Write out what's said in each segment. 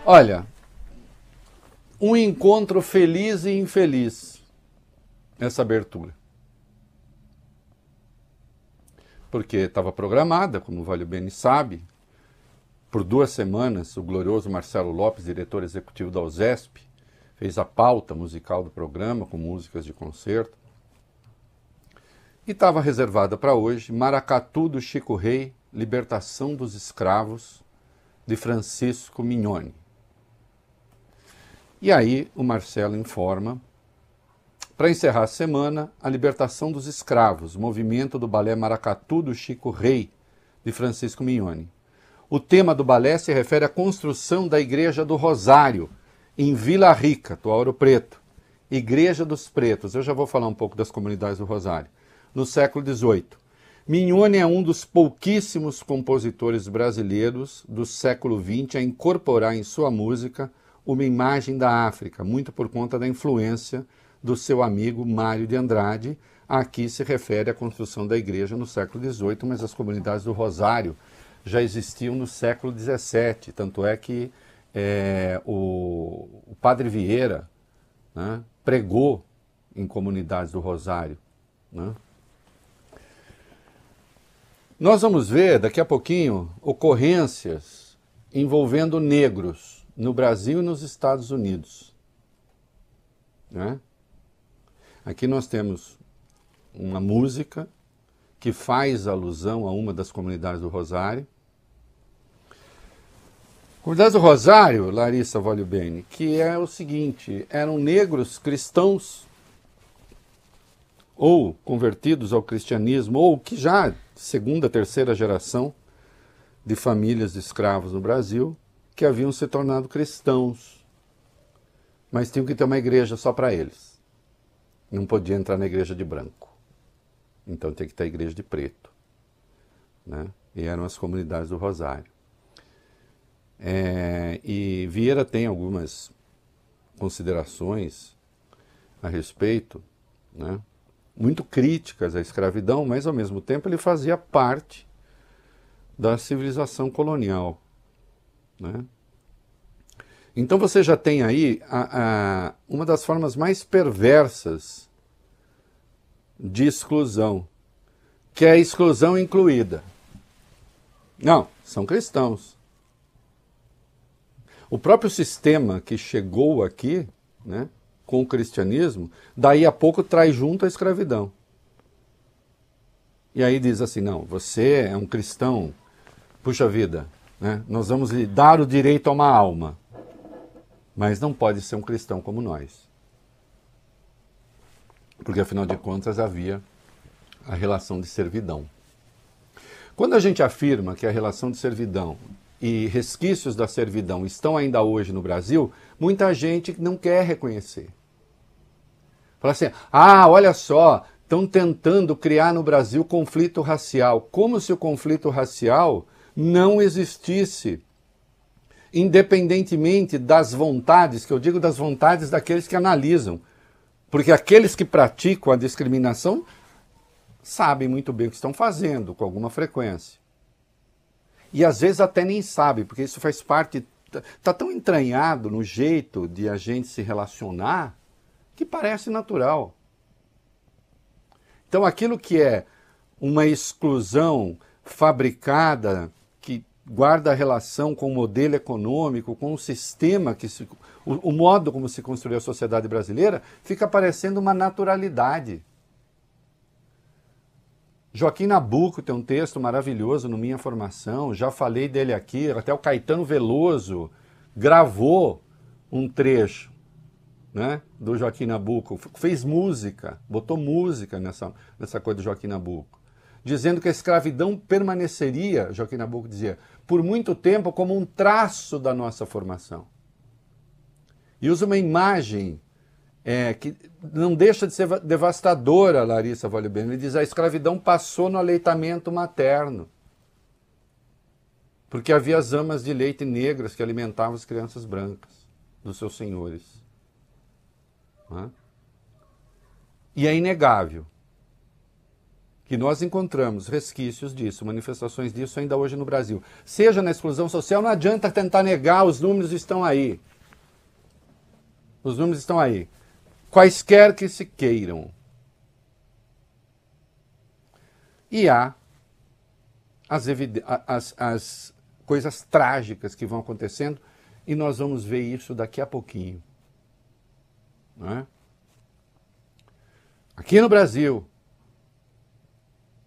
Olha, um encontro feliz e infeliz, essa abertura. Porque estava programada, como o Valio Bene sabe, por 2 semanas, o glorioso Marcelo Lopes, diretor executivo da USESP, fez a pauta musical do programa, com músicas de concerto. E estava reservada para hoje Maracatu do Chico Rei, Libertação dos Escravos, de Francisco Mignone. E aí o Marcelo informa, para encerrar a semana, a Libertação dos Escravos, movimento do balé Maracatu do Chico Rei, de Francisco Mignone. O tema do balé se refere à construção da Igreja do Rosário, em Vila Rica, Ouro Preto, Igreja dos Pretos, eu já vou falar um pouco das comunidades do Rosário, no século XVIII. Mignone é um dos pouquíssimos compositores brasileiros do século XX a incorporar em sua música uma imagem da África, muito por conta da influência do seu amigo Mário de Andrade. Aqui se refere à construção da igreja no século XVIII, mas as comunidades do Rosário já existiam no século XVII, tanto é que o Padre Vieira, né, pregou em comunidades do Rosário. Né? Nós vamos ver daqui a pouquinho ocorrências envolvendo negros no Brasil e nos Estados Unidos. Né? Aqui nós temos uma música que faz alusão a uma das comunidades do Rosário. Comunidades do Rosário, Larissa Valio Bene, que é o seguinte, eram negros cristãos ou convertidos ao cristianismo, ou que já segunda, terceira geração de famílias de escravos no Brasil, que haviam se tornado cristãos, mas tinham que ter uma igreja só para eles. Não podia entrar na igreja de branco. Então tinha que ter a igreja de preto. Né? E eram as comunidades do Rosário. E Vieira tem algumas considerações a respeito, né? Muito críticas à escravidão, mas ao mesmo tempo ele fazia parte da civilização colonial. Né? Então você já tem aí uma das formas mais perversas de exclusão, que é a exclusão incluída. Não, são cristãos. O próprio sistema que chegou aqui, né, com o cristianismo, daí a pouco traz junto a escravidão. E aí diz assim, não, você é um cristão, puxa vida, né, nós vamos lhe dar o direito a uma alma, mas não pode ser um cristão como nós. Porque afinal de contas havia a relação de servidão. Quando a gente afirma que a relação de servidão e resquícios da servidão estão ainda hoje no Brasil, muita gente não quer reconhecer. Fala assim, olha só, estão tentando criar no Brasil conflito racial, como se o conflito racial não existisse, independentemente das vontades, que eu digo das vontades daqueles que analisam, porque aqueles que praticam a discriminação sabem muito bem o que estão fazendo, com alguma frequência. E às vezes até nem sabe, porque isso faz parte, está tão entranhado no jeito de a gente se relacionar, que parece natural. Então aquilo que é uma exclusão fabricada, que guarda relação com o modelo econômico, com o sistema, o modo como se construiu a sociedade brasileira, fica parecendo uma naturalidade. Joaquim Nabuco tem um texto maravilhoso no Minha Formação, já falei dele aqui, até o Caetano Veloso gravou um trecho, né, do Joaquim Nabuco, fez música, botou música nessa coisa do Joaquim Nabuco, dizendo que a escravidão permaneceria, Joaquim Nabuco dizia, por muito tempo como um traço da nossa formação. E usa uma imagem que não deixa de ser devastadora, Larissa Valio Bene. Ele diz, a escravidão passou no aleitamento materno, porque havia as amas de leite negras que alimentavam as crianças brancas dos seus senhores. Né? E é inegável que nós encontramos resquícios disso, manifestações disso ainda hoje no Brasil. Seja na exclusão social, não adianta tentar negar, os números estão aí. Os números estão aí. Quaisquer que se queiram. E há as coisas trágicas que vão acontecendo, e nós vamos ver isso daqui a pouquinho. Não é? Aqui no Brasil,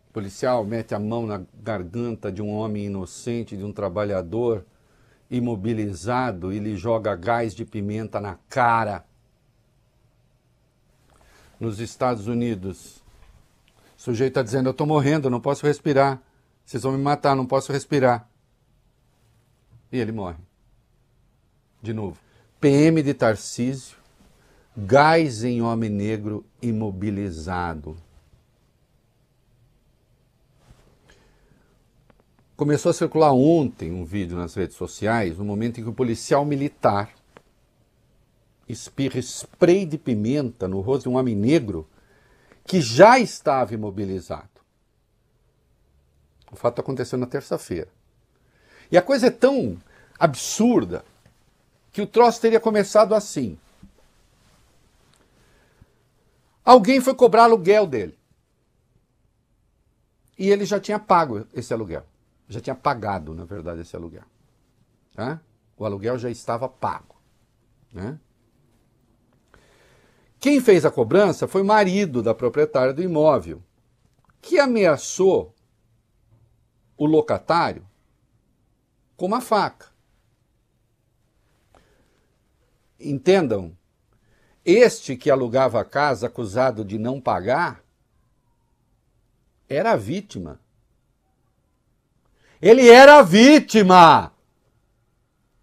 o policial mete a mão na garganta de um homem inocente, de um trabalhador imobilizado, e lhe joga gás de pimenta na cara. Nos Estados Unidos, o sujeito está dizendo, eu estou morrendo, não posso respirar. Vocês vão me matar, não posso respirar. E ele morre. De novo. PM de Tarcísio, gás em homem negro imobilizado. Começou a circular ontem um vídeo nas redes sociais, no momento em que o policial militar espirra spray de pimenta no rosto de um homem negro que já estava imobilizado. O fato aconteceu na terça-feira. E a coisa é tão absurda que o troço teria começado assim. Alguém foi cobrar aluguel dele. E ele já tinha pago esse aluguel. Já tinha pagado, na verdade, esse aluguel. Tá? O aluguel já estava pago. Né? Quem fez a cobrança foi o marido da proprietária do imóvel, que ameaçou o locatário com uma faca. Entendam, este que alugava a casa acusado de não pagar era a vítima. Ele era a vítima!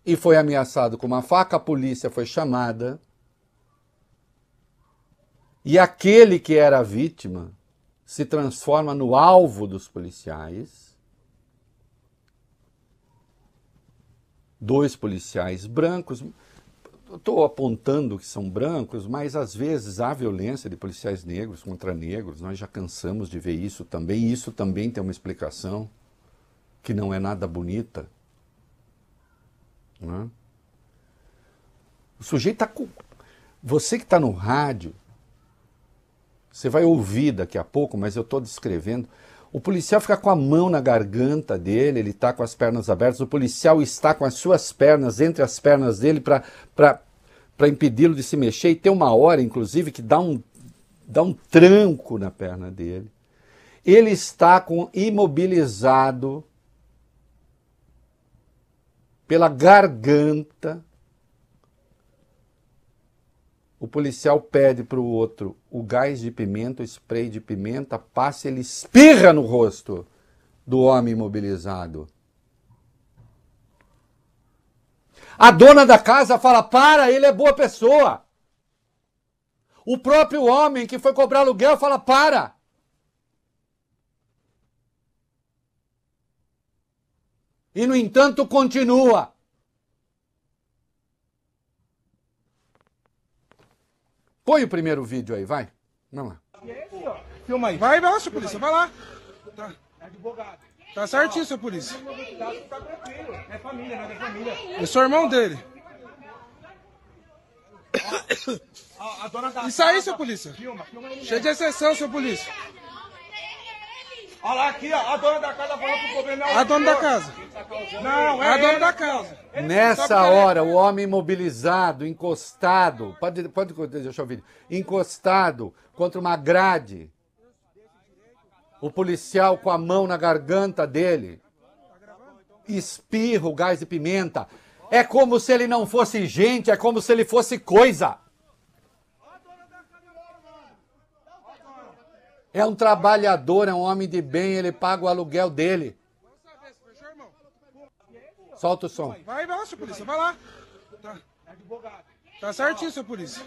E foi ameaçado com uma faca, a polícia foi chamada. E aquele que era a vítima se transforma no alvo dos policiais. 2 policiais brancos. Estou apontando que são brancos, mas às vezes há violência de policiais negros contra negros. Nós já cansamos de ver isso também. E isso também tem uma explicação, que não é nada bonita. Não é? O sujeito está com... Você que está no rádio, você vai ouvir daqui a pouco, mas eu estou descrevendo. O policial fica com a mão na garganta dele, ele está com as pernas abertas, o policial está com as suas pernas entre as pernas dele para impedi-lo de se mexer, e tem uma hora, inclusive, que dá um tranco na perna dele. Ele está imobilizado pela garganta. O policial pede para o outro o gás de pimenta, o spray de pimenta, passa e ele espirra no rosto do homem imobilizado. A dona da casa fala, para, ele é boa pessoa. O próprio homem que foi cobrar aluguel fala, para. E, no entanto, continua. Põe o primeiro vídeo aí, vai. Vamos lá. Filma aí. Vai lá, seu polícia, vai lá. Tá. Tá certinho, seu polícia. Tá tranquilo. É família, não é família. Eu sou irmão dele. A dona da Isso aí, seu polícia. Filma ele. Cheio de exceção, seu polícia. Olha lá aqui, ó. A dona da casa falou que o problema é o A dona da casa. Não, É a dona ele. da casa. Nessa hora, o homem imobilizado, encostado, pode deixar o vídeo, encostado contra uma grade, o policial com a mão na garganta dele, espirra o gás de pimenta. É como se ele não fosse gente, é como se ele fosse coisa. É um trabalhador, é um homem de bem, ele paga o aluguel dele. Solta o som. Vai lá, seu polícia, vai lá. Tá certinho, seu polícia.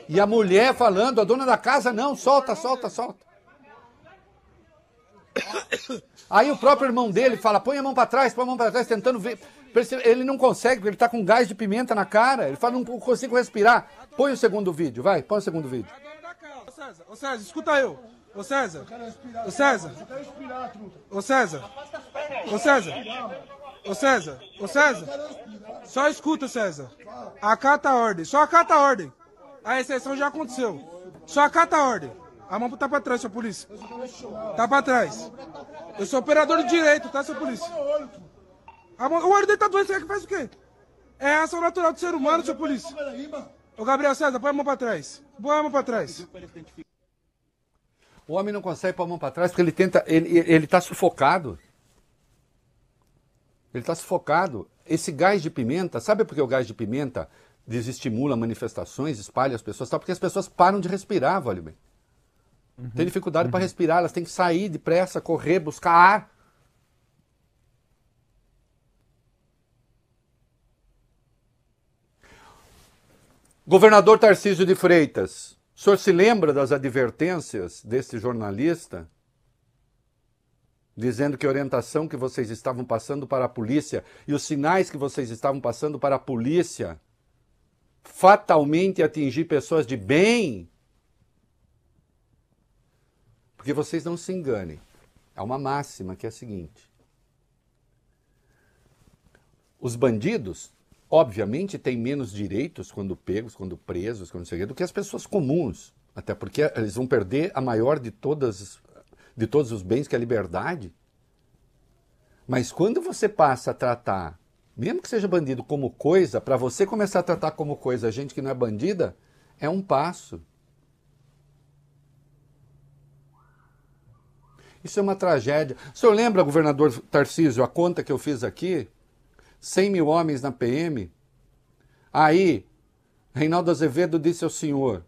E a mulher falando, a dona da casa, não, solta. Aí o próprio irmão dele fala, põe a mão pra trás, tentando ver. Ele não consegue, porque ele tá com gás de pimenta na cara. Ele fala, não consigo respirar. Põe o segundo vídeo, vai, põe o segundo vídeo. A dona da casa. Ô César, escuta eu. Ô César. Ô César. Ô César. Ô César. Ô César. Ô César. Só escuta, César. Acata a ordem. Só acata a ordem. A exceção já aconteceu. Só acata a ordem. A mão tá pra trás, seu polícia. Tá pra trás. Eu sou operador de direito, tá, seu polícia? O olho dele tá doente, você quer que faz o quê? É a ação natural do ser humano, seu polícia. Ô Gabriel César, põe a mão pra trás. Põe a mão pra trás. O homem não consegue pôr a mão para trás porque ele tá sufocado. Ele está sufocado. Esse gás de pimenta, sabe por que o gás de pimenta desestimula manifestações, espalha as pessoas? Só porque as pessoas param de respirar, vale bem. Tem dificuldade para respirar, elas têm que sair depressa, correr, buscar ar. Governador Tarcísio de Freitas, o senhor se lembra das advertências desse jornalista? Dizendo que a orientação que vocês estavam passando para a polícia e os sinais que vocês estavam passando para a polícia fatalmente atingir pessoas de bem? Porque vocês não se enganem. Há uma máxima que é a seguinte. Os bandidos, obviamente, têm menos direitos quando pegos, quando presos, quando sei, do que as pessoas comuns. Até porque eles vão perder a maior de todos os bens, que é a liberdade. Mas quando você passa a tratar, mesmo que seja bandido, como coisa, para você começar a tratar como coisa a gente que não é bandida, é um passo. Isso é uma tragédia. O senhor lembra, governador Tarcísio, a conta que eu fiz aqui? 100 mil homens na PM. Aí, Reinaldo Azevedo disse ao senhor,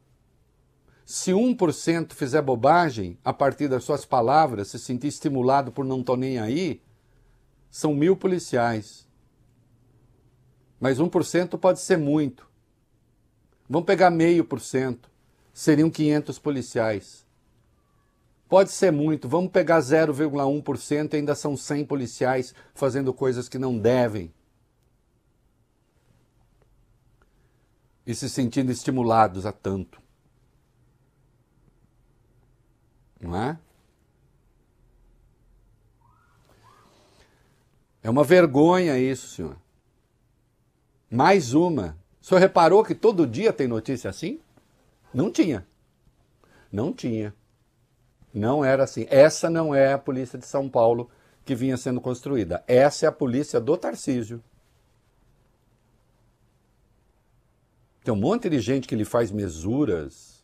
se 1% fizer bobagem, a partir das suas palavras, se sentir estimulado por não estar nem aí, são 1.000 policiais. Mas 1% pode ser muito. Vamos pegar 0,5%. Seriam 500 policiais. Pode ser muito. Vamos pegar 0,1% e ainda são 100 policiais fazendo coisas que não devem. E se sentindo estimulados a tanto. Não é? É uma vergonha isso, senhor. Mais uma. O senhor reparou que todo dia tem notícia assim? Não tinha. Não tinha. Não era assim. Essa não é a polícia de São Paulo que vinha sendo construída. Essa é a polícia do Tarcísio. Tem um monte de gente que lhe faz mesuras,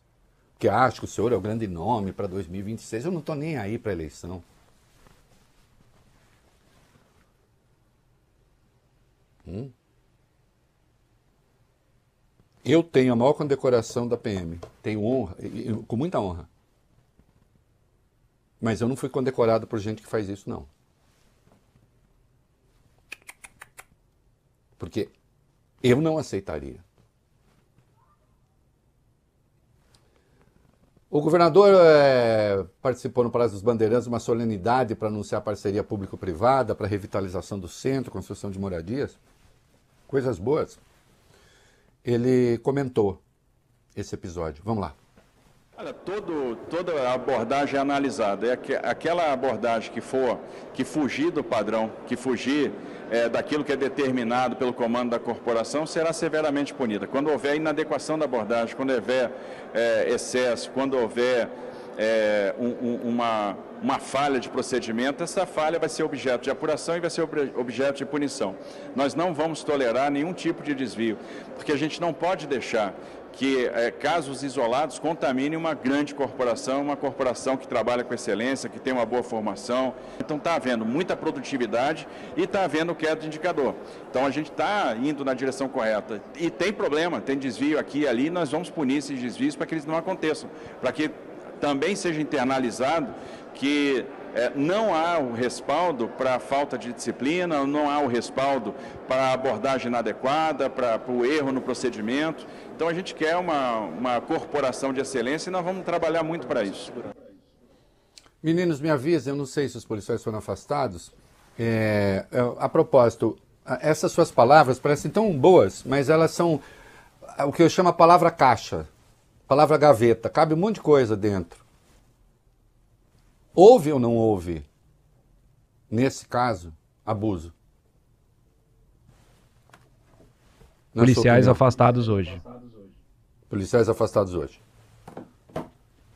que acha que o senhor é o grande nome para 2026. Eu não estou nem aí para a eleição. Eu tenho a maior condecoração da PM. Tenho honra, com muita honra. Mas eu não fui condecorado por gente que faz isso, não. Porque eu não aceitaria. O governador participou no Palácio dos Bandeirantes de uma solenidade para anunciar parceria público-privada para revitalização do centro, construção de moradias. Coisas boas. Ele comentou esse episódio. Vamos lá. Olha, toda a abordagem é analisada. É aquela abordagem que fugir do padrão, que fugir daquilo que é determinado pelo comando da corporação, será severamente punida. Quando houver inadequação da abordagem, quando houver excesso, quando houver uma falha de procedimento, essa falha vai ser objeto de apuração e vai ser objeto de punição. Nós não vamos tolerar nenhum tipo de desvio, porque a gente não pode deixar que casos isolados contaminem uma grande corporação, uma corporação que trabalha com excelência, que tem uma boa formação. Então está havendo muita produtividade e está havendo queda de indicador. Então a gente está indo na direção correta. E tem problema, tem desvio aqui e ali, nós vamos punir esses desvios para que eles não aconteçam, para que também seja internalizado que não há o respaldo para a falta de disciplina, não há o respaldo para a abordagem inadequada, para o erro no procedimento. Então a gente quer uma corporação de excelência e nós vamos trabalhar muito para isso. Meninos, me avisem, eu não sei se os policiais foram afastados. A propósito, essas suas palavras parecem tão boas, mas elas são o que eu chamo a palavra caixa, palavra gaveta, cabe um monte de coisa dentro. Houve ou não houve, nesse caso, abuso? Na sua Policiais opinião? afastados hoje. Policiais afastados hoje.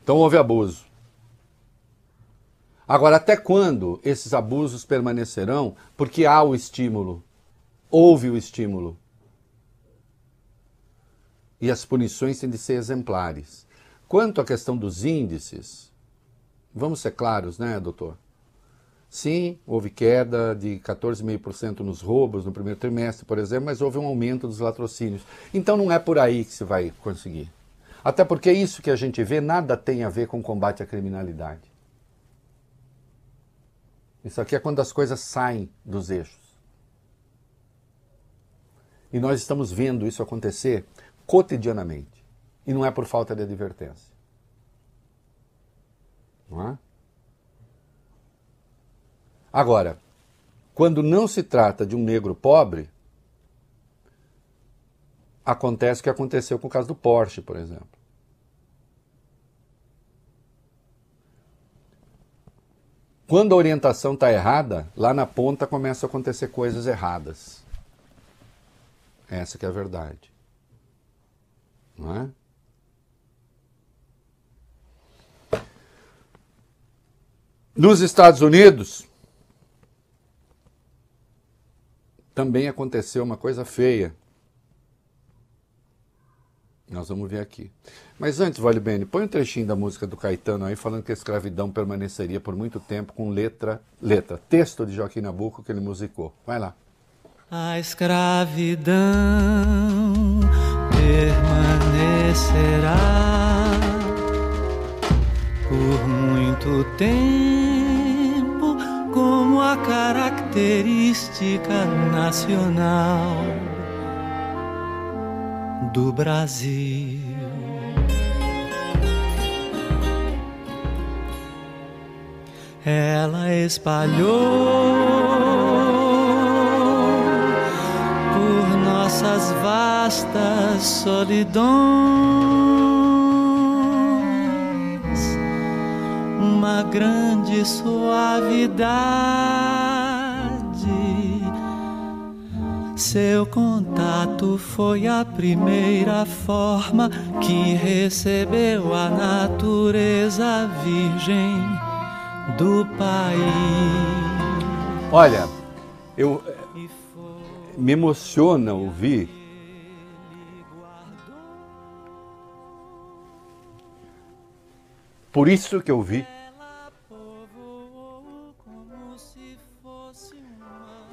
Então houve abuso. Agora, até quando esses abusos permanecerão? Porque há o estímulo. Houve o estímulo. E as punições têm de ser exemplares. Quanto à questão dos índices, vamos ser claros, né, doutor? Sim, houve queda de 14,5% nos roubos no primeiro trimestre, por exemplo, mas houve um aumento dos latrocínios. Então não é por aí que se vai conseguir. Até porque isso que a gente vê nada tem a ver com combate à criminalidade. Isso aqui é quando as coisas saem dos eixos. E nós estamos vendo isso acontecer cotidianamente. E não é por falta de advertência. Não é? Agora, quando não se trata de um negro pobre, acontece o que aconteceu com o caso do Porsche, por exemplo. Quando a orientação está errada, lá na ponta começam a acontecer coisas erradas. Essa que é a verdade. Não é? Nos Estados Unidos, também aconteceu uma coisa feia. Nós vamos ver aqui. Mas antes, Vale Bene, põe um trechinho da música do Caetano aí, falando que a escravidão permaneceria por muito tempo com texto de Joaquim Nabuco que ele musicou. Vai lá. A escravidão permanecerá por muito tempo como a característica nacional do Brasil. Ela espalhou por nossas vastas solidões uma grande suavidade. Seu contato foi a primeira forma que recebeu a natureza virgem do país. Olha, me emociona ouvir por isso que eu vi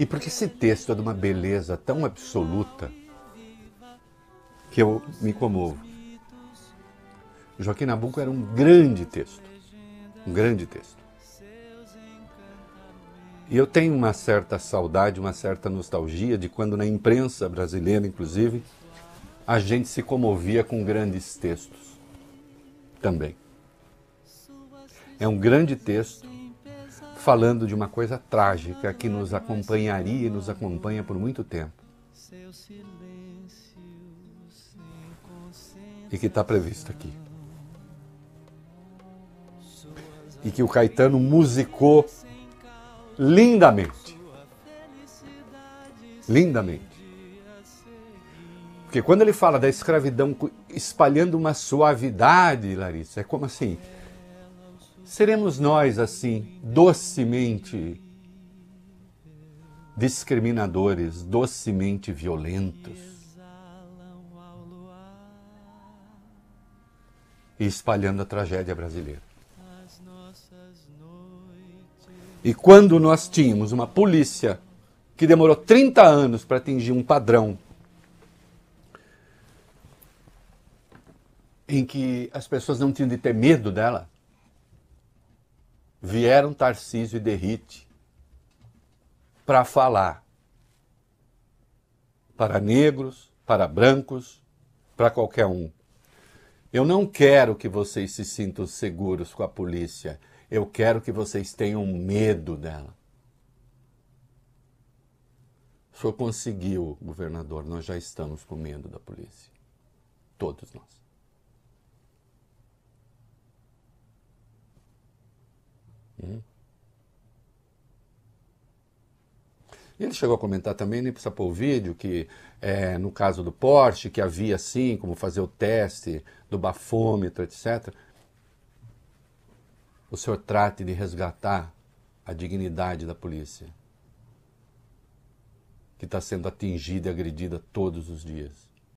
e porque esse texto é de uma beleza tão absoluta que eu me comovo. Joaquim Nabuco era um grande texto. Um grande texto. E eu tenho uma certa saudade, uma certa nostalgia de quando na imprensa brasileira, inclusive, a gente se comovia com grandes textos. Também. É um grande texto falando de uma coisa trágica que nos acompanharia e nos acompanha por muito tempo. E que está previsto aqui. E que o Caetano musicou lindamente. Lindamente. Porque quando ele fala da escravidão espalhando uma suavidade, Larissa, é como assim? Seremos nós assim, docemente discriminadores, docemente violentos e espalhando a tragédia brasileira. E quando nós tínhamos uma polícia que demorou 30 anos para atingir um padrão em que as pessoas não tinham de ter medo dela, vieram Tarcísio e Derrite para falar para negros, para brancos, para qualquer um. Eu não quero que vocês se sintam seguros com a polícia. Eu quero que vocês tenham medo dela. O senhor conseguiu, governador, nós já estamos com medo da polícia. Todos nós. E ele chegou a comentar também, nem precisa pôr o vídeo, que no caso do Porsche, que havia sim como fazer o teste do bafômetro, etc. O senhor trate de resgatar a dignidade da polícia, que está sendo atingida e agredida todos os dias.